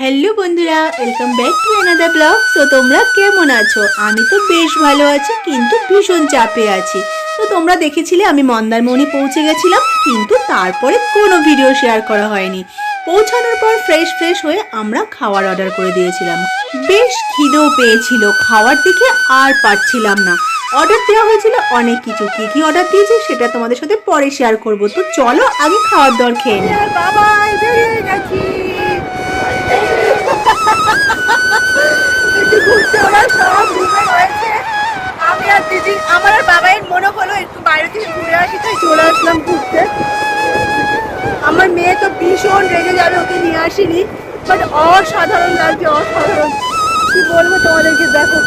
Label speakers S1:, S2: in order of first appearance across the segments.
S1: Hello বন্ধুরা, welcome back to another blog. তো তোমরা কেমন আছো? আমি তো বেশ ভালো আছি, কিন্তু ভীষণ চাপে আছি। তো তোমরা দেখেছিলে আমি মন্দারমণি পৌঁছে গেছিলাম, কিন্তু তারপরে কোনো ভিডিও শেয়ার করা হয়নি। পৌঁছানোর পর ফ্রেশ হয়ে আমরা খাবার অর্ডার করে দিয়েছিলাম। বেশ খিদেও পেয়েছিল, খাওয়ার দিকে আর পারছিলাম না। অর্ডার দেওয়া হয়েছিল অনেক কিছু, কি অর্ডার দিয়েছি সেটা তোমাদের সাথে পরে শেয়ার করব। তো চলো আগে খাওয়ার দর খেয়ে নিই।
S2: বাবাই বেরিয়ে গেছি একটু ঘুরতে। ওরা সব ঘুরে রয়েছে, আমি আর দিদি, আমার আর বাবাইয়ের মনে হলো একটু বাইরে থেকে ঘুরে আসি, তাই চলে আসলাম ঘুরতে। আমার মেয়ে তো ভীষণ রেগে যাবে, ওকে নিয়ে আসিনি, বাট অসাধারণ লাগছে, অসাধারণ। কি বলবো তোমাদেরকে, দেখো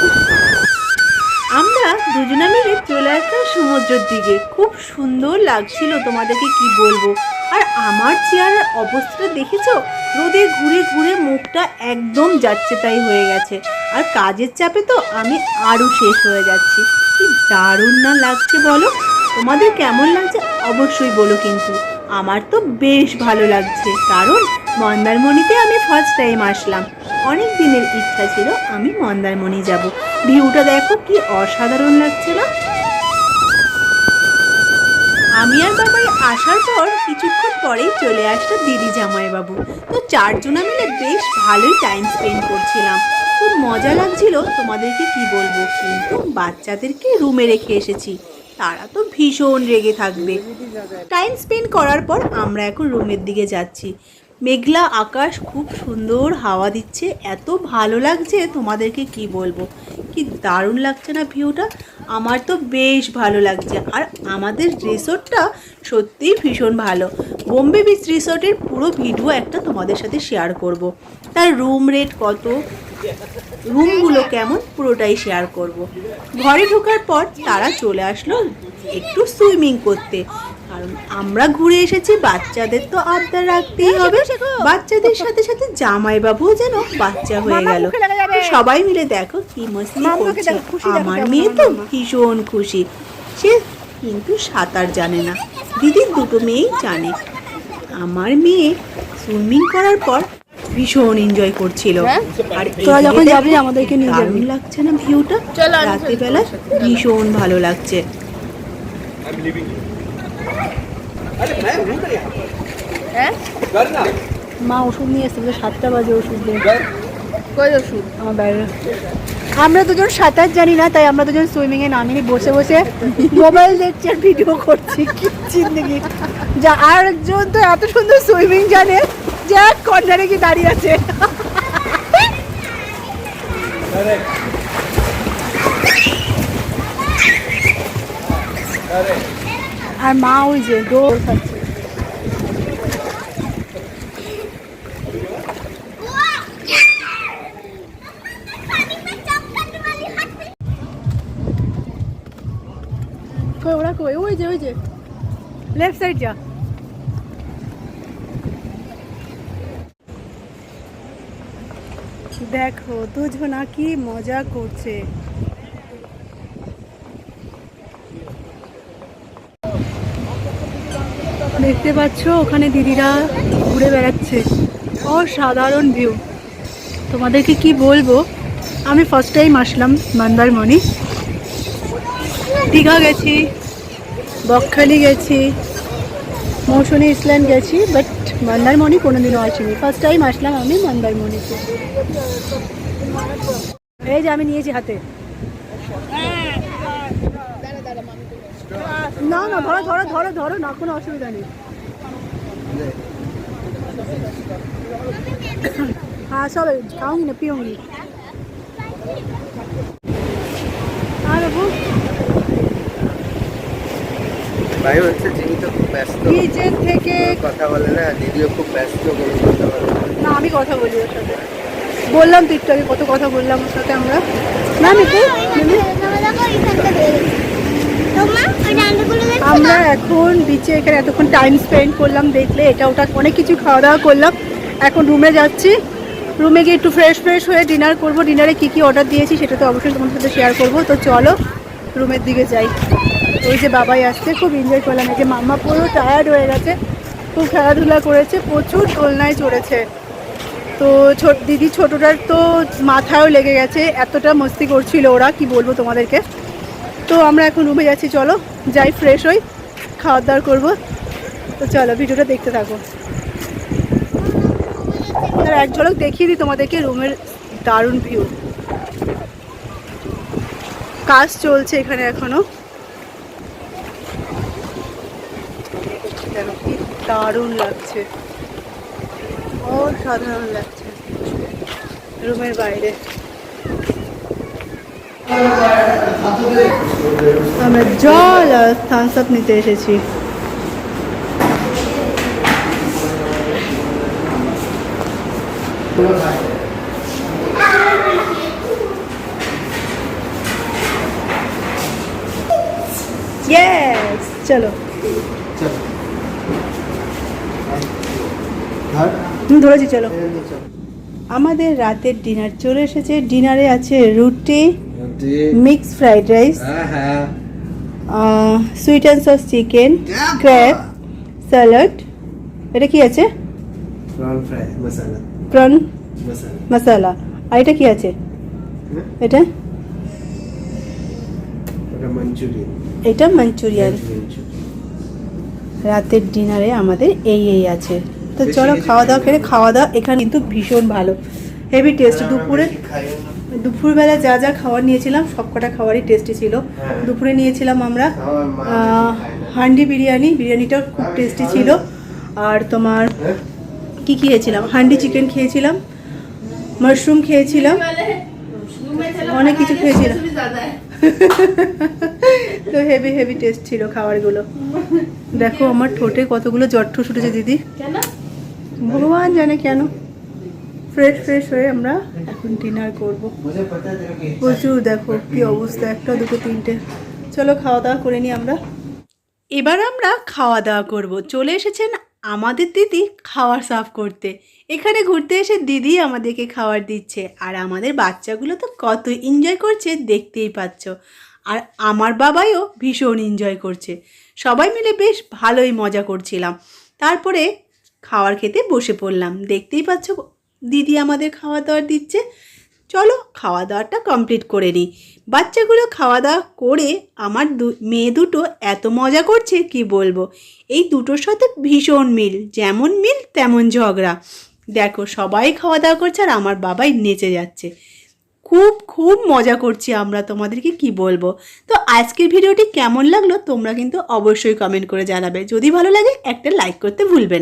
S1: আমরা দুজনে মিলে চলে আসলাম সমুদ্রের দিকে। খুব সুন্দর লাগছিল, তোমাদেরকে কি বলবো। আর আমার চেয়ারের অবস্থাটা দেখেছো? রোদে ঘুরে ঘুরে মুখটা একদম যাচ্ছে তাই হয়ে গেছে। আর কাজের চাপে তো আমি আরও শেষ হয়ে যাচ্ছি। কি দারুণ না লাগছে বলো? তোমাদের কেমন লাগছে অবশ্যই বলো। কিন্তু আমার তো বেশ ভালো লাগছে, কারণ মন্দারমণিতে আমি ফার্স্ট টাইম আসলাম। অনেক দিনের ইচ্ছা ছিল আমি মন্দারমণি যাব। ভিউটা দেখো কি অসাধারণ লাগছে না? আমি আর বাবাই আসার পর কিছুক্ষণ পরেই চলে আসলো দিদি জামাইবাবু। তো চারজনা মিলে বেশ ভালোই টাইম স্পেন্ড করছিলাম, খুব মজা লাগছিল, তোমাদেরকে কি বলবো। কিন্তু বাচ্চাদেরকে রুমে রেখে এসেছি, তারা তো ভীষণ রেগে থাকবে। টাইম স্পেন্ড করার পর আমরা এখন রুমের দিকে যাচ্ছি। মেঘলা আকাশ, খুব সুন্দর হাওয়া দিচ্ছে, এত ভালো লাগছে তোমাদেরকে কি বলবো। কি দারুণ লাগছে না ভিউটা? আমার তো বেশ ভালো লাগছে। আর আমাদের রিসোর্টটা সত্যিই ভীষণ ভালো। বোম্বে বিচ রিসোর্টের পুরো ভিডিও একটা তোমাদের সাথে শেয়ার করব। তার রুম রেট কত, রুমগুলো কেমন, পুরোটাই শেয়ার করব। ঘরে ঢোকার পর তারা চলে আসলো একটু সুইমিং করতে, কারণ আমরা ঘুরে এসেছি, বাচ্চাদের তো আবদার রাখতেই হবে। বাচ্চাদের সাথে সাথে জামাইবাবুও যেন বাচ্চা হয়ে গেল। সবাই মিলে দেখো কি মস্তি করছে। আমার মেয়ে তো ভীষণ খুশি, সে কিন্তু সাঁতার জানে না, দিদির দুটো মেয়েই জানে। আমার মেয়ে সুইমিং করার পর ভীষণ এনজয় করছিল। আর
S2: তোরা যখন যাবি আমাদেরকে নিয়ে যাবি।
S1: দারুণ লাগছে না ভিউটা? রাতের বেলা ভীষণ ভালো লাগছে।
S2: মা ওষুধ নিয়ে এসছে, 7টা বাজে ওষুধ দেয়। কই ওষুধ? আমার বাইরে। আমরা দুজন সাঁতার জানি না, তাই আমরা দুজন সুইমিংয়ে নামিনি, বসে বসে মোবাইল দেখছি আর ভিডিও করছি। কি জিন্দগি! যা আর একজন তো এত সুন্দর সুইমিং জানে যে এক কর্নারে কি দাঁড়িয়ে আছে। আর মা ওই যে দৌড় খাচ্ছে। কই ওরা, কই? ওই যে লেফট সাইড যা। দেখো দুজনা কি মজা করছে। দেখতে পাচ্ছ ওখানে দিদিরা ঘুরে বেড়াচ্ছে, অসাধারণ ভিউ। তোমাদেরকে কি বলবো, আমি ফার্স্ট টাইম আসলাম মন্দারমণি। দীঘা গেছি, বকখালি গেছি, মৌসুমী ইসল্যান্ড গেছি, বাট মন্দারমণি কোনোদিনও আসিনি। ফার্স্ট টাইম আসলাম আমি মন্দারমণিতে। এই যে আমি নিয়েছি হাতে। না না, ধরো ধরো ধরো ধরো না, কোনো অসুবিধা নেই। हाँ सब खाऊंगी ना, पीऊंगी। हाँ बाबू,
S3: ভাই হচ্ছে যিনি তো খুব ব্যস্ত,
S2: কিচেন থেকে
S3: কথা বলে না, দিদিও খুব ব্যস্ত, কোনো কথা বলে
S2: না, আমি কথা বলি ওর সাথে। বললাম তো একটু আগে কত কথা বললাম ওর সাথে আমরা। না আমরা এখন বিচে এখানে এতক্ষণ টাইম স্পেন্ড করলাম, দেখলে এটা ওটা অনেক কিছু খাওয়া দাওয়া করলাম। এখন রুমে যাচ্ছি, রুমে গিয়ে একটু ফ্রেশ হয়ে ডিনার করব। ডিনারে কি অর্ডার দিয়েছি সেটা তো অবশ্যই তোমাদের সাথে শেয়ার করব। তো চলো রুমের দিকে যাই। ওই যে বাবাই আসছে, খুব এনজয় করলাম। এই যে মাম্মা পুরো টায়ার্ড হয়ে গেছে, খুব খেলাধুলা করেছে, প্রচুর দোলনায় চড়েছে। তো দিদি ছোটোটার তো মাথায়ও লেগে গেছে, এতটা মস্তি করছিল ওরা, কি বলবো তোমাদেরকে। তো আমরা এখন রুমে যাচ্ছি, চলো যাই ফ্রেশ হই, খাওয়া দাওয়া করবো। তো চলো ভিডিওটা দেখতে থাকো। আর এক ঝলক দেখিয়ে দিই তোমাদেরকে রুমের দারুণ ভিউ। কাজ চলছে এখানে এখনো, দেখো কি দারুণ লাগছে, অসাধারণ লাগছে রুমের বাইরে। আমরা জল আর থামস আপ নিতে এসেছি। Yes, চলো ধরেছি, চলো। আমাদের রাতের ডিনার চলে এসেছে। ডিনারে আছে রুটি, mix fried rice, sweet and sauce chicken, crab, salad. এটা কি আছে? প্রন মশালা। আর এটা কি আছে? এটা এটা মাঞ্চুরিয়ান। রাতের ডিনারে আমাদের এই আছে। তো চলো খাওয়া দাওয়া করে, খাওয়া দাওয়া এখানে কিন্তু ভীষণ ভালো, হেভি টেস্ট। দুপুরবেলা যা যা খাবার নিয়েছিলাম সব কটা খাবারই টেস্টি ছিল। দুপুরে নিয়েছিলাম আমরা হান্ডি বিরিয়ানি, বিরিয়ানিটাও খুব টেস্টি ছিল। আর তোমার কি খেয়েছিলাম, হান্ডি চিকেন খেয়েছিলাম, মাশরুম খেয়েছিলাম, অনেক কিছু খেয়েছিলাম। তো হেভি টেস্ট ছিল খাবারগুলো। দেখো আমার ঠোঁটে কতগুলো জট্ঠুস উঠেছে দিদি, ভগবান জানে কেন। ফ্রেশ হয়ে আমরা এখন ডিনার করবো। প্রচুর, দেখো কি অবস্থা, একটা দুটো তিনটে। চলো খাওয়া দাওয়া করে নিই আমরা। এবার আমরা খাওয়া দাওয়া করব। চলে এসেছেন আমাদের দিদি খাবার সার্ভ করতে। এখানে ঘুরতে এসে দিদি আমাদেরকে খাবার দিচ্ছে, আর আমাদের বাচ্চাগুলো তো কত এনজয় করছে দেখতেই পাচ্ছ। আর আমার বাবাইও ভীষণ এনজয় করছে। সবাই মিলে বেশ ভালোই মজা করছিলাম। তারপরে খাবার খেতে বসে পড়লাম। দেখতেই পাচ্ছ দিদি আমাদের খাওয়া দাওয়া দিচ্ছে। চলো খাওয়া দাওয়াটা কমপ্লিট করে নিই। বাচ্চাগুলো খাওয়া দাওয়া করে আমার মেয়ে দুটো এত মজা করছে কি বলবো। এই দুটোর সাথে ভীষণ মিল, যেমন মিল তেমন ঝগড়া। দেখো সবাই খাওয়া দাওয়া করছে আর আমার বাবাই নেচে যাচ্ছে। খুব মজা করছি আমরা, তোমাদেরকে কি বলবো। তো আজকের ভিডিওটি কেমন লাগলো তোমরা কিন্তু অবশ্যই কমেন্ট করে জানাবে। যদি ভালো লাগে একটা লাইক করতে ভুলবে না।